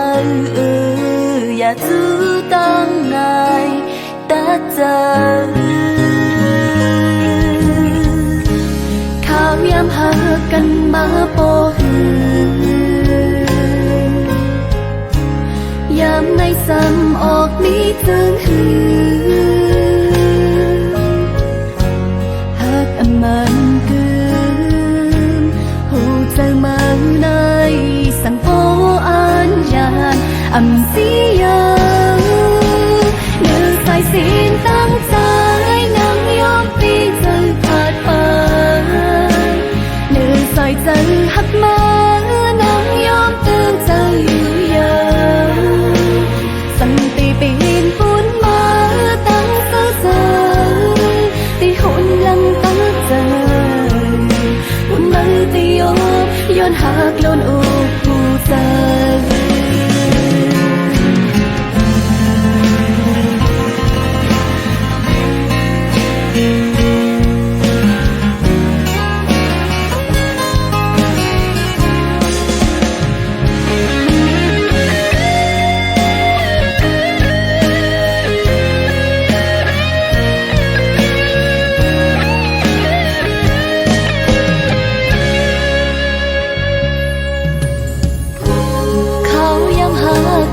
mà ya thứ tăng ngày ta chờ khao yam hờกันมาโปหือยามในซ้ำออกมีจึงหือหักอันมันกืนหูใจมันในสังโปอันยานอำเสียเนื้อสายสินตั้งใจนังยอมปีเจอขาดไปเนื้อสายใจหักมานังยอมตื่นใจอยู่ยาวสันติปีนปุ่นมาตั้งเสือเจอตีหุ่นลังตั้งเจอหุ่นมือตีโยย้อนหักโลนอุกผู้ใจ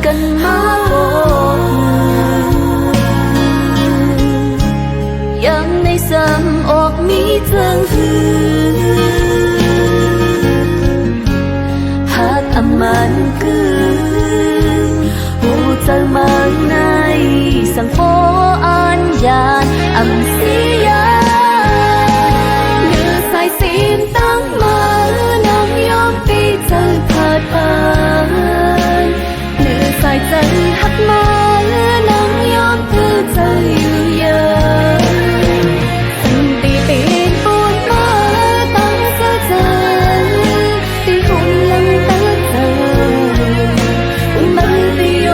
กันมาโอ้ยังในซ้ำออกมีเจิงหือหากอำมันกือหูเจอมันในสังโฟอันยานอำเสียเนื้อสายสินตั้งมาน้องยอมปีเจอขาดไปสายใจหักมานังยอมตื่นใจอยู่ยาวสันติปีนปุ่นมาตั้งเสือใจตีหุ่นลังตั้งเจอหุ่นมันตีโย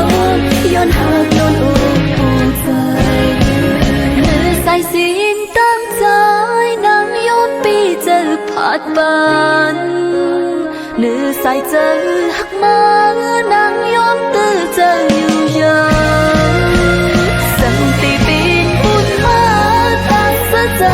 ย้อนหักโลนอุกผู้ใจเนื้อสายสินตั้งใจนังยอมปีเจอผ่านบานเนื้อสายใจหักมานังยอมตื่นใจอยู่ยาวสันติปีนปุ่นมาตั้งเสือใจ